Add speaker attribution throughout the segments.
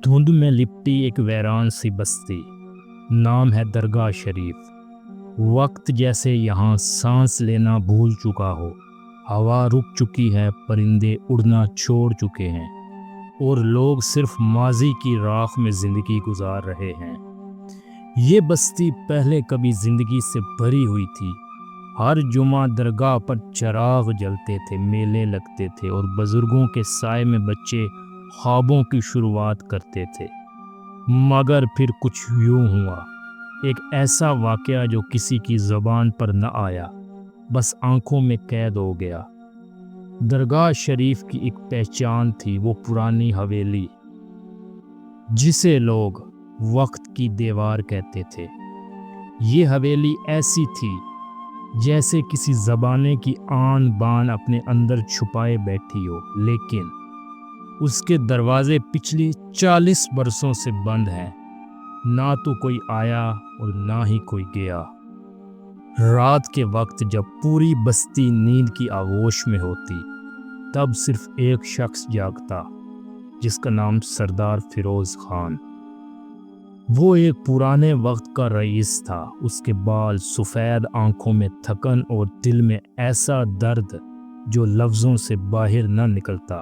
Speaker 1: دھند میں لپٹی ایک ویران سی بستی، نام ہے درگاہ شریف۔ وقت جیسے یہاں سانس لینا بھول چکا ہو، ہوا رک چکی ہے، پرندے اڑنا چھوڑ چکے ہیں اور لوگ صرف ماضی کی راکھ میں زندگی گزار رہے ہیں۔ یہ بستی پہلے کبھی زندگی سے بھری ہوئی تھی۔ ہر جمعہ درگاہ پر چراغ جلتے تھے، میلے لگتے تھے اور بزرگوں کے سائے میں بچے خوابوں کی شروعات کرتے تھے۔ مگر پھر کچھ یوں ہوا، ایک ایسا واقعہ جو کسی کی زبان پر نہ آیا، بس آنکھوں میں قید ہو گیا۔ درگاہ شریف کی ایک پہچان تھی، وہ پرانی حویلی جسے لوگ وقت کی دیوار کہتے تھے۔ یہ حویلی ایسی تھی جیسے کسی زمانے کی آن بان اپنے اندر چھپائے بیٹھی ہو، لیکن اس کے دروازے پچھلی 40 برسوں سے بند ہیں۔ نہ تو کوئی آیا اور نہ ہی کوئی گیا۔ رات کے وقت جب پوری بستی نیند کی آغوش میں ہوتی، تب صرف ایک شخص جاگتا، جس کا نام سردار فیروز خان۔ وہ ایک پرانے وقت کا رئیس تھا۔ اس کے بال سفید، آنکھوں میں تھکن اور دل میں ایسا درد جو لفظوں سے باہر نہ نکلتا۔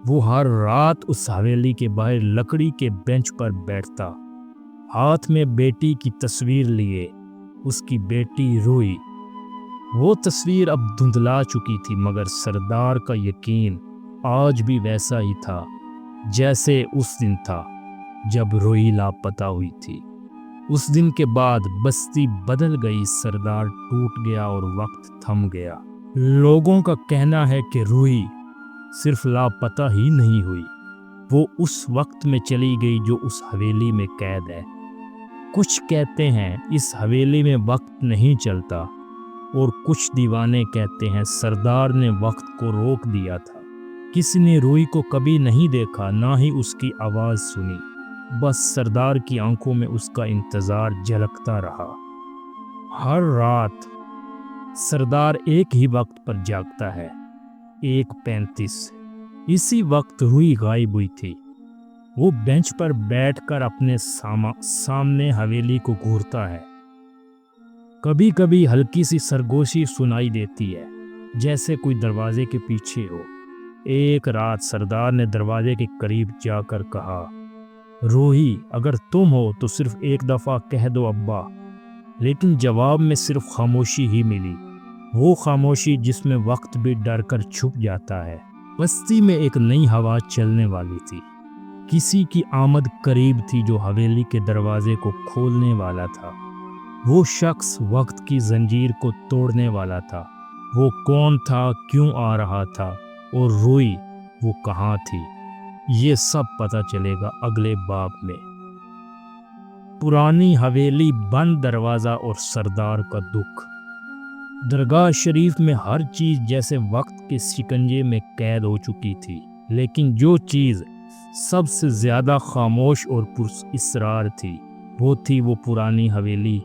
Speaker 1: وہ ہر رات اس حویلی کے باہر لکڑی کے بینچ پر بیٹھتا، ہاتھ میں بیٹی کی تصویر لیے، اس کی بیٹی روئی۔ وہ تصویر اب دھندلا چکی تھی، مگر سردار کا یقین آج بھی ویسا ہی تھا جیسے اس دن تھا جب روئی لاپتہ ہوئی تھی۔ اس دن کے بعد بستی بدل گئی، سردار ٹوٹ گیا اور وقت تھم گیا۔ لوگوں کا کہنا ہے کہ روئی صرف لاپتہ ہی نہیں ہوئی، وہ اس وقت میں چلی گئی جو اس حویلی میں قید ہے۔ کچھ کہتے ہیں اس حویلی میں وقت نہیں چلتا، اور کچھ دیوانے کہتے ہیں سردار نے وقت کو روک دیا تھا۔ کسی نے روئی کو کبھی نہیں دیکھا، نہ ہی اس کی آواز سنی، بس سردار کی آنکھوں میں اس کا انتظار جھلکتا رہا۔ ہر رات سردار ایک ہی وقت پر جاگتا ہے، 1:35۔ اسی وقت روئی غائب ہوئی تھی۔ وہ بینچ پر بیٹھ کر اپنے سامنے حویلی کو گھورتا ہے۔ کبھی کبھی ہلکی سی سرگوشی سنائی دیتی ہے، جیسے کوئی دروازے کے پیچھے ہو۔ ایک رات سردار نے دروازے کے قریب جا کر کہا، روحی اگر تم ہو تو صرف ایک دفعہ کہہ دو ابا۔ لیکن جواب میں صرف خاموشی ہی ملی، وہ خاموشی جس میں وقت بھی ڈر کر چھپ جاتا ہے۔ بستی میں ایک نئی ہوا چلنے والی تھی، کسی کی آمد قریب تھی جو حویلی کے دروازے کو کھولنے والا تھا۔ وہ شخص وقت کی زنجیر کو توڑنے والا تھا۔ وہ کون تھا، کیوں آ رہا تھا، اور روئی وہ کہاں تھی؟ یہ سب پتہ چلے گا اگلے باب میں۔ پرانی حویلی، بند دروازہ اور سردار کا دکھ۔ درگاہ شریف میں ہر چیز جیسے وقت کے شکنجے میں قید ہو چکی تھی، لیکن جو چیز سب سے زیادہ خاموش اور پراسرار تھی، وہ تھی وہ پرانی حویلی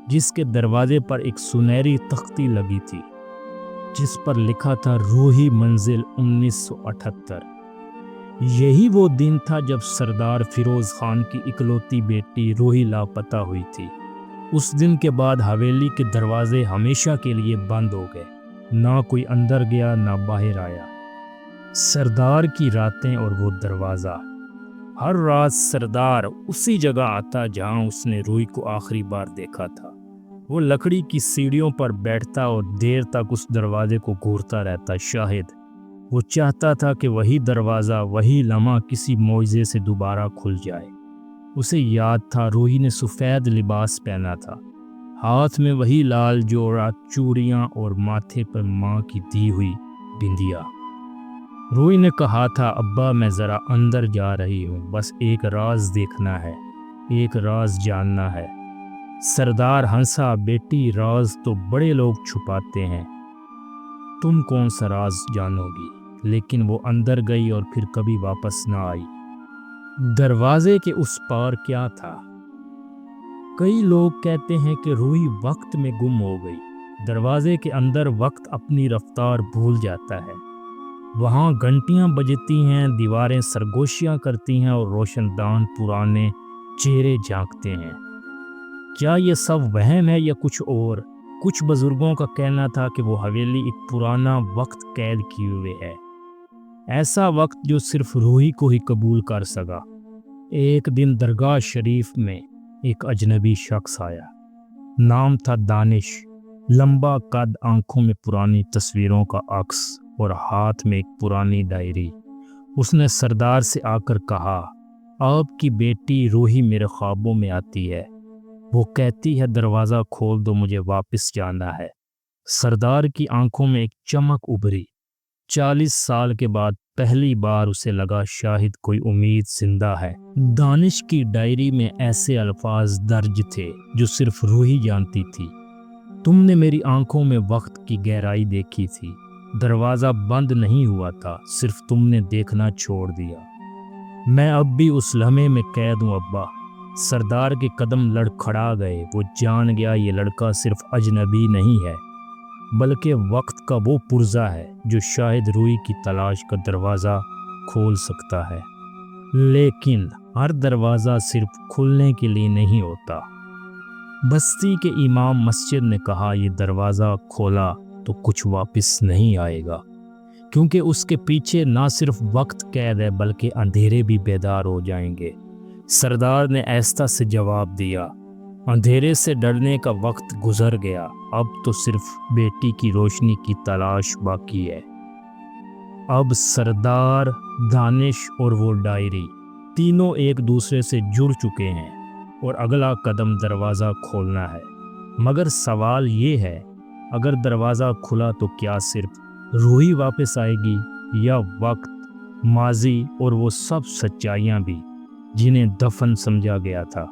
Speaker 1: جس کے دروازے پر ایک سنہری تختی لگی تھی، جس پر لکھا تھا روحی منزل 1978۔ یہی وہ دن تھا جب سردار فیروز خان کی اکلوتی بیٹی روحی لاپتہ ہوئی تھی۔ اس دن کے بعد حویلی کے دروازے ہمیشہ کے لیے بند ہو گئے، نہ کوئی اندر گیا نہ باہر آیا۔ سردار کی راتیں اور وہ دروازہ۔ ہر رات سردار اسی جگہ آتا جہاں اس نے روئی کو آخری بار دیکھا تھا۔ وہ لکڑی کی سیڑھیوں پر بیٹھتا اور دیر تک اس دروازے کو گھورتا رہتا، شاہد وہ چاہتا تھا کہ وہی دروازہ، وہی لمحہ کسی معجزے سے دوبارہ کھل جائے۔ اسے یاد تھا روحی نے سفید لباس پہنا تھا، ہاتھ میں وہی لال جوڑا چوڑیاں اور ماتھے پر ماں کی دی ہوئی بندیا۔ روحی نے کہا تھا، ابا میں ذرا اندر جا رہی ہوں، بس ایک راز دیکھنا ہے، ایک راز جاننا ہے۔ سردار ہنسا، بیٹی راز تو بڑے لوگ چھپاتے ہیں، تم کون سا راز جانو گی؟ لیکن وہ اندر گئی اور پھر کبھی واپس نہ آئی۔ دروازے کے اس پار کیا تھا؟ کئی لوگ کہتے ہیں کہ روحی وقت میں گم ہو گئی۔ دروازے کے اندر وقت اپنی رفتار بھول جاتا ہے۔ وہاں گھنٹیاں بجتی ہیں، دیواریں سرگوشیاں کرتی ہیں اور روشن دان پرانے چہرے جھانکتے ہیں۔ کیا یہ سب وہم ہے یا کچھ اور؟ کچھ بزرگوں کا کہنا تھا کہ وہ حویلی ایک پرانا وقت قید کیے ہوئے ہے، ایسا وقت جو صرف روحی کو ہی قبول کر سکا۔ ایک دن درگاہ شریف میں ایک اجنبی شخص آیا، نام تھا دانش، لمبا قد، آنکھوں میں پرانی تصویروں کا عکس اور ہاتھ میں ایک پرانی ڈائری۔ اس نے سردار سے آ کر کہا، آپ کی بیٹی روحی میرے خوابوں میں آتی ہے، وہ کہتی ہے دروازہ کھول دو، مجھے واپس جانا ہے۔ سردار کی آنکھوں میں ایک چمک ابھری۔ 40 سال کے بعد پہلی بار اسے لگا شاید کوئی امید زندہ ہے۔ دانش کی ڈائری میں ایسے الفاظ درج تھے جو صرف روحی جانتی تھی۔ تم نے میری آنکھوں میں وقت کی گہرائی دیکھی تھی، دروازہ بند نہیں ہوا تھا، صرف تم نے دیکھنا چھوڑ دیا۔ میں اب بھی اس لمحے میں قید ہوں ابا۔ سردار کے قدم لڑکھڑا گئے، وہ جان گیا یہ لڑکا صرف اجنبی نہیں ہے بلکہ وقت کا وہ پرزہ ہے جو شاید روحی کی تلاش کا دروازہ کھول سکتا ہے۔ لیکن ہر دروازہ صرف کھلنے کے لیے نہیں ہوتا۔ بستی کے امام مسجد نے کہا، یہ دروازہ کھولا تو کچھ واپس نہیں آئے گا، کیونکہ اس کے پیچھے نہ صرف وقت قید ہے بلکہ اندھیرے بھی بیدار ہو جائیں گے۔ سردار نے آہستہ سے جواب دیا، اندھیرے سے ڈرنے کا وقت گزر گیا، اب تو صرف بیٹی کی روشنی کی تلاش باقی ہے۔ اب سردار، دانش اور وہ ڈائری تینوں ایک دوسرے سے جڑ چکے ہیں اور اگلا قدم دروازہ کھولنا ہے۔ مگر سوال یہ ہے، اگر دروازہ کھلا تو کیا صرف روحی واپس آئے گی یا وقت، ماضی اور وہ سب سچائیاں بھی جنہیں دفن سمجھا گیا تھا؟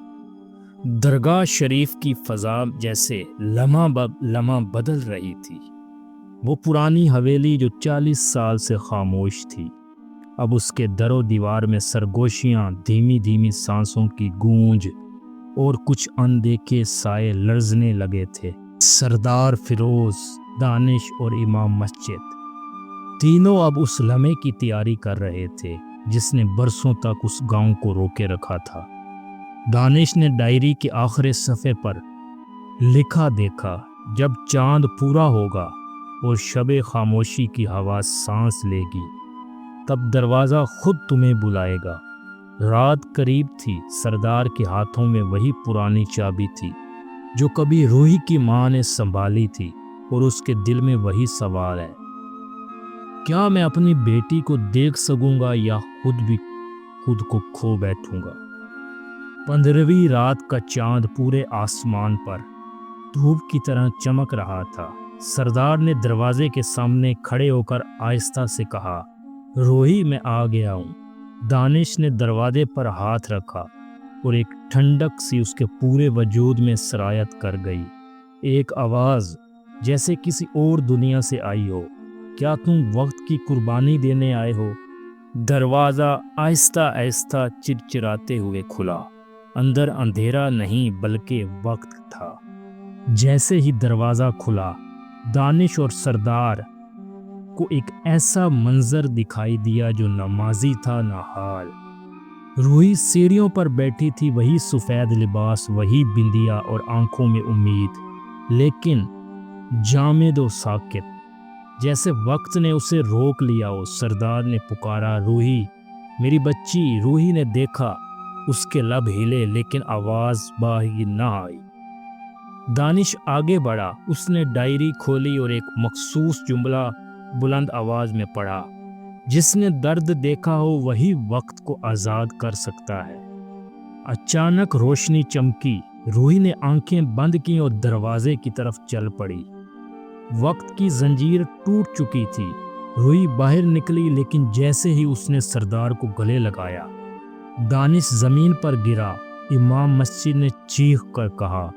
Speaker 1: درگاہ شریف کی فضا جیسے لمحہ لمحہ بدل رہی تھی۔ وہ پرانی حویلی جو 40 سال سے خاموش تھی، اب اس کے در و دیوار میں سرگوشیاں، دھیمی دھیمی سانسوں کی گونج اور کچھ اندیکھے سائے لرزنے لگے تھے۔ سردار فیروز، دانش اور امام مسجد تینوں اب اس لمحے کی تیاری کر رہے تھے جس نے برسوں تک اس گاؤں کو روکے رکھا تھا۔ دانش نے ڈائری کے آخری صفحے پر لکھا دیکھا، جب چاند پورا ہوگا اور شب خاموشی کی ہوا سانس لے گی، تب دروازہ خود تمہیں بلائے گا۔ رات قریب تھی، سردار کے ہاتھوں میں وہی پرانی چابی تھی جو کبھی روحی کی ماں نے سنبھالی تھی، اور اس کے دل میں وہی سوال ہے، کیا میں اپنی بیٹی کو دیکھ سکوں گا یا خود کو کھو بیٹھوں گا؟ 15ویں رات کا چاند پورے آسمان پر دھوپ کی طرح چمک رہا تھا۔ سردار نے دروازے کے سامنے کھڑے ہو کر آہستہ سے کہا، روحی میں آ گیا ہوں۔ دانش نے دروازے پر ہاتھ رکھا اور ایک ٹھنڈک سی اس کے پورے وجود میں سرایت کر گئی۔ ایک آواز جیسے کسی اور دنیا سے آئی ہو، کیا تم وقت کی قربانی دینے آئے ہو؟ دروازہ آہستہ آہستہ چرچراتے ہوئے کھلا۔ اندر اندھیرا نہیں بلکہ وقت تھا۔ جیسے ہی دروازہ کھلا، دانش اور سردار کو ایک ایسا منظر دکھائی دیا جو نہ ماضی تھا نہ حال۔ روحی سیڑھیوں پر بیٹھی تھی، وہی سفید لباس، وہی بندیا اور آنکھوں میں امید، لیکن جامد و ساکت، جیسے وقت نے اسے روک لیا ہو۔ سردار نے پکارا، روحی، میری بچی۔ روحی نے دیکھا، اس کے لب ہلے لیکن آواز باہر نہ آئی۔ دانش آگے بڑھا، اس نے ڈائری کھولی اور ایک مخصوص جملہ بلند آواز میں پڑھا، جس نے درد دیکھا ہو وہی وقت کو آزاد کر سکتا ہے۔ اچانک روشنی چمکی، روحی نے آنکھیں بند کی اور دروازے کی طرف چل پڑی۔ وقت کی زنجیر ٹوٹ چکی تھی۔ روحی باہر نکلی، لیکن جیسے ہی اس نے سردار کو گلے لگایا، دانش زمین پر گرا۔ امام مسجد نے چیخ کر کہا،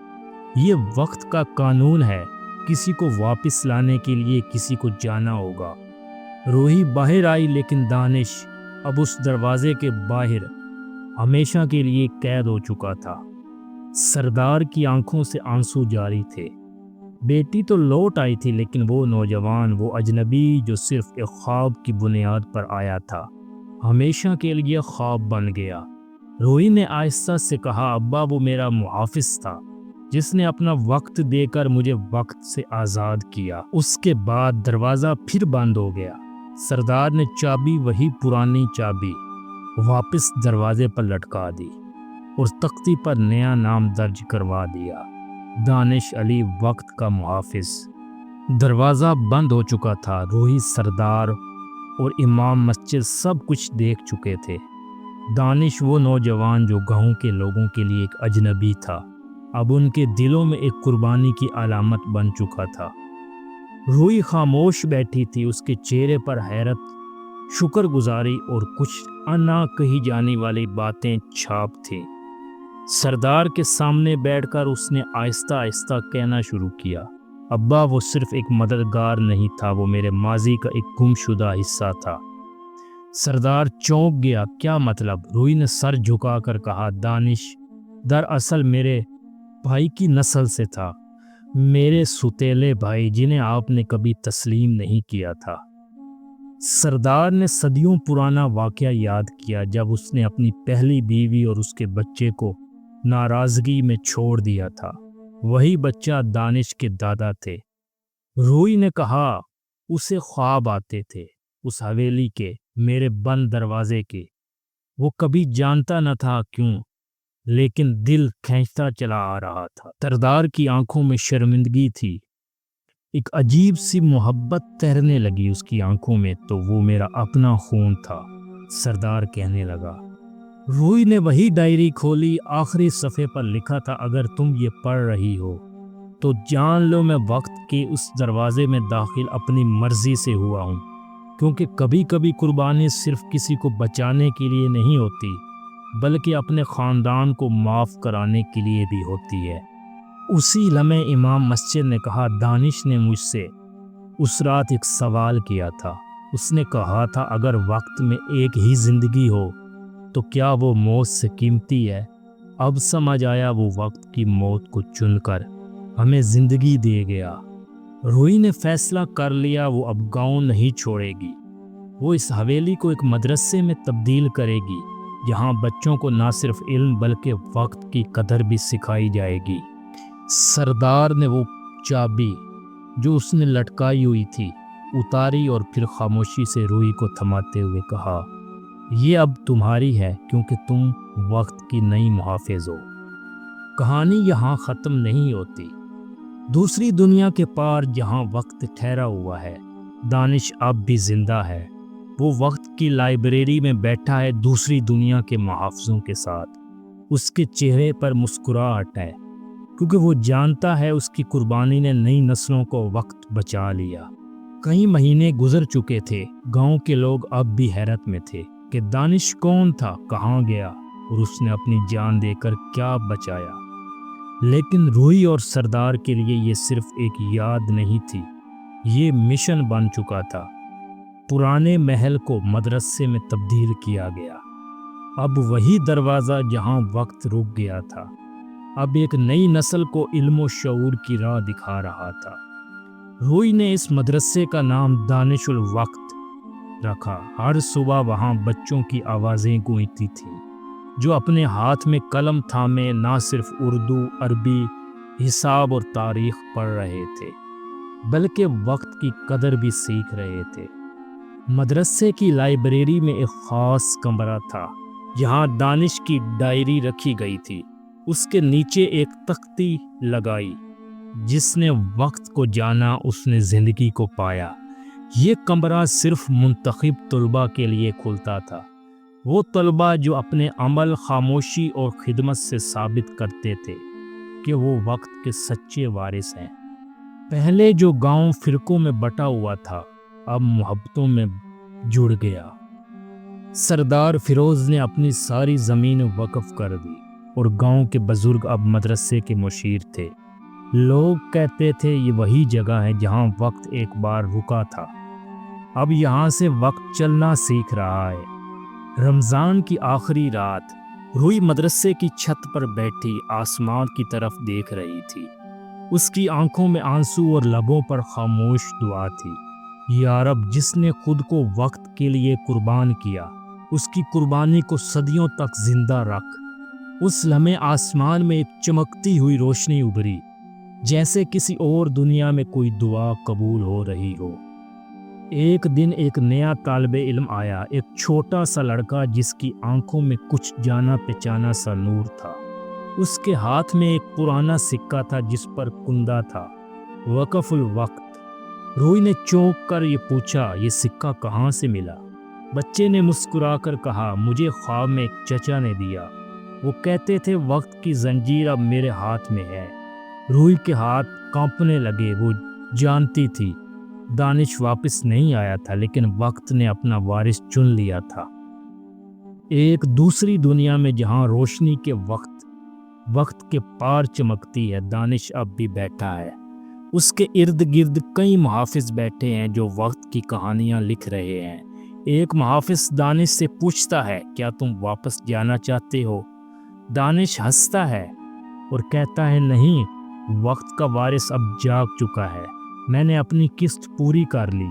Speaker 1: یہ وقت کا قانون ہے، کسی کو واپس لانے کے لیے کسی کو جانا ہوگا۔ روحی باہر آئی، لیکن دانش اب اس دروازے کے باہر ہمیشہ کے لیے قید ہو چکا تھا۔ سردار کی آنکھوں سے آنسو جاری تھے۔ بیٹی تو لوٹ آئی تھی، لیکن وہ نوجوان، وہ اجنبی جو صرف ایک خواب کی بنیاد پر آیا تھا، ہمیشہ کے لیے خواب بن گیا۔ روحی نے آہستہ سے کہا، ابا وہ میرا محافظ تھا جس نے اپنا وقت دے کر مجھے وقت سے آزاد کیا۔ اس کے بعد دروازہ پھر بند ہو گیا۔ سردار نے چابی، وہی پرانی چابی، واپس دروازے پر لٹکا دی اور تختی پر نیا نام درج کروا دیا، دانش علی، وقت کا محافظ۔ دروازہ بند ہو چکا تھا۔ روحی، سردار اور امام مسجد سب کچھ دیکھ چکے تھے۔ دانش، وہ نوجوان جو گاؤں کے لوگوں کے لیے ایک اجنبی تھا، اب ان کے دلوں میں ایک قربانی کی علامت بن چکا تھا۔ روحی خاموش بیٹھی تھی، اس کے چہرے پر حیرت، شکر گزاری اور کچھ نہ کہی جانے والی باتیں چھاپ تھیں۔ سردار کے سامنے بیٹھ کر اس نے آہستہ آہستہ کہنا شروع کیا، ابا وہ صرف ایک مددگار نہیں تھا، وہ میرے ماضی کا ایک گم شدہ حصہ تھا۔ سردار چونک گیا، کیا مطلب؟ روحی نے سر جھکا کر کہا، دانش دراصل میرے بھائی کی نسل سے تھا، میرے ستیلے بھائی جنہیں آپ نے کبھی تسلیم نہیں کیا تھا۔ سردار نے صدیوں پرانا واقعہ یاد کیا، جب اس نے اپنی پہلی بیوی اور اس کے بچے کو ناراضگی میں چھوڑ دیا تھا۔ وہی بچہ دانش کے دادا تھے۔ روحی نے کہا، اسے خواب آتے تھے، اس حویلی کے، میرے بند دروازے کے۔ وہ کبھی جانتا نہ تھا کیوں، لیکن دل کھینچتا چلا آ رہا تھا۔ سردار کی آنکھوں میں شرمندگی تھی، ایک عجیب سی محبت تیرنے لگی اس کی آنکھوں میں۔ تو وہ میرا اپنا خون تھا، سردار کہنے لگا۔ روحی نے وہی ڈائری کھولی، آخری صفحے پر لکھا تھا، اگر تم یہ پڑھ رہی ہو تو جان لو میں وقت کے اس دروازے میں داخل اپنی مرضی سے ہوا ہوں، کیونکہ کبھی کبھی قربانی صرف کسی کو بچانے کے لیے نہیں ہوتی، بلکہ اپنے خاندان کو معاف کرانے کے لیے بھی ہوتی ہے۔ اسی لمحے امام مسجد نے کہا، دانش نے مجھ سے اس رات ایک سوال کیا تھا۔ اس نے کہا تھا، اگر وقت میں ایک ہی زندگی ہو تو کیا وہ موت سے قیمتی ہے؟ اب سمجھ آیا، وہ وقت کی موت کو چن کر ہمیں زندگی دے گیا۔ روحی نے فیصلہ کر لیا، وہ اب گاؤں نہیں چھوڑے گی، وہ اس حویلی کو ایک مدرسے میں تبدیل کرے گی، جہاں بچوں کو نہ صرف علم بلکہ وقت کی قدر بھی سکھائی جائے گی۔ سردار نے وہ چابی جو اس نے لٹکائی ہوئی تھی اتاری اور پھر خاموشی سے روحی کو تھماتے ہوئے کہا، یہ اب تمہاری ہے، کیونکہ تم وقت کی نئی محافظ ہو۔ کہانی یہاں ختم نہیں ہوتی۔ دوسری دنیا کے پار، جہاں وقت ٹھہرا ہوا ہے، دانش اب بھی زندہ ہے۔ وہ وقت کی لائبریری میں بیٹھا ہے، دوسری دنیا کے محافظوں کے ساتھ۔ اس کے چہرے پر مسکراہٹ ہے، کیونکہ وہ جانتا ہے اس کی قربانی نے نئی نسلوں کو وقت بچا لیا۔ کئی مہینے گزر چکے تھے، گاؤں کے لوگ اب بھی حیرت میں تھے کہ دانش کون تھا، کہاں گیا، اور اس نے اپنی جان دے کر کیا بچایا۔ لیکن روحی اور سردار کے لیے یہ صرف ایک یاد نہیں تھی، یہ مشن بن چکا تھا۔ پرانے محل کو مدرسے میں تبدیل کیا گیا۔ اب وہی دروازہ جہاں وقت رک گیا تھا، اب ایک نئی نسل کو علم و شعور کی راہ دکھا رہا تھا۔ روحی نے اس مدرسے کا نام دانش الوقت رکھا۔ ہر صبح وہاں بچوں کی آوازیں گونجتی تھیں، جو اپنے ہاتھ میں قلم تھامے نہ صرف اردو، عربی، حساب اور تاریخ پڑھ رہے تھے، بلکہ وقت کی قدر بھی سیکھ رہے تھے۔ مدرسے کی لائبریری میں ایک خاص کمرہ تھا، جہاں دانش کی ڈائری رکھی گئی تھی۔ اس کے نیچے ایک تختی لگائی، جس نے وقت کو جانا اس نے زندگی کو پایا۔ یہ کمرہ صرف منتخب طلباء کے لیے کھلتا تھا، وہ طلباء جو اپنے عمل، خاموشی اور خدمت سے ثابت کرتے تھے کہ وہ وقت کے سچے وارث ہیں۔ پہلے جو گاؤں فرقوں میں بٹا ہوا تھا، اب محبتوں میں جڑ گیا۔ سردار فیروز نے اپنی ساری زمین وقف کر دی، اور گاؤں کے بزرگ اب مدرسے کے مشیر تھے۔ لوگ کہتے تھے، یہ وہی جگہ ہے جہاں وقت ایک بار رکا تھا، اب یہاں سے وقت چلنا سیکھ رہا ہے۔ رمضان کی آخری رات، روحی مدرسے کی چھت پر بیٹھی آسمان کی طرف دیکھ رہی تھی۔ اس کی آنکھوں میں آنسو اور لبوں پر خاموش دعا تھی، یا رب، جس نے خود کو وقت کے لیے قربان کیا، اس کی قربانی کو صدیوں تک زندہ رکھ۔ اس لمحے آسمان میں ایک چمکتی ہوئی روشنی ابھری، جیسے کسی اور دنیا میں کوئی دعا قبول ہو رہی ہو۔ ایک دن ایک نیا طالب علم آیا، ایک چھوٹا سا لڑکا جس کی آنکھوں میں کچھ جانا پہچانا سا نور تھا۔ اس کے ہاتھ میں ایک پرانا سکہ تھا جس پر کندہ تھا، وقف الوقت۔ روئی نے چونک کر یہ پوچھا، یہ سکہ کہاں سے ملا؟ بچے نے مسکرا کر کہا، مجھے خواب میں ایک چچا نے دیا، وہ کہتے تھے وقت کی زنجیر اب میرے ہاتھ میں ہے۔ روئی کے ہاتھ کانپنے لگے، وہ جانتی تھی دانش واپس نہیں آیا تھا، لیکن وقت نے اپنا وارث چن لیا تھا۔ ایک دوسری دنیا میں جہاں روشنی کے وقت کے پار چمکتی ہے، دانش اب بھی بیٹھا ہے۔ اس کے ارد گرد کئی محافظ بیٹھے ہیں جو وقت کی کہانیاں لکھ رہے ہیں۔ ایک محافظ دانش سے پوچھتا ہے، کیا تم واپس جانا چاہتے ہو؟ دانش ہنستا ہے اور کہتا ہے، نہیں، وقت کا وارث اب جاگ چکا ہے، میں نے اپنی قسط پوری کر لی۔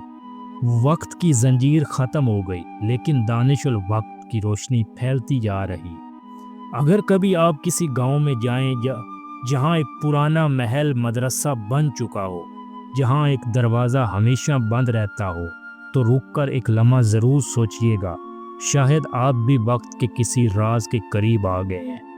Speaker 1: وقت کی زنجیر ختم ہو گئی، لیکن دانش الوقت کی روشنی پھیلتی جا رہی۔ اگر کبھی آپ کسی گاؤں میں جائیں جہاں ایک پرانا محل مدرسہ بن چکا ہو، جہاں ایک دروازہ ہمیشہ بند رہتا ہو، تو رک کر ایک لمحہ ضرور سوچئے گا، شاید آپ بھی وقت کے کسی راز کے قریب آ گئے ہیں۔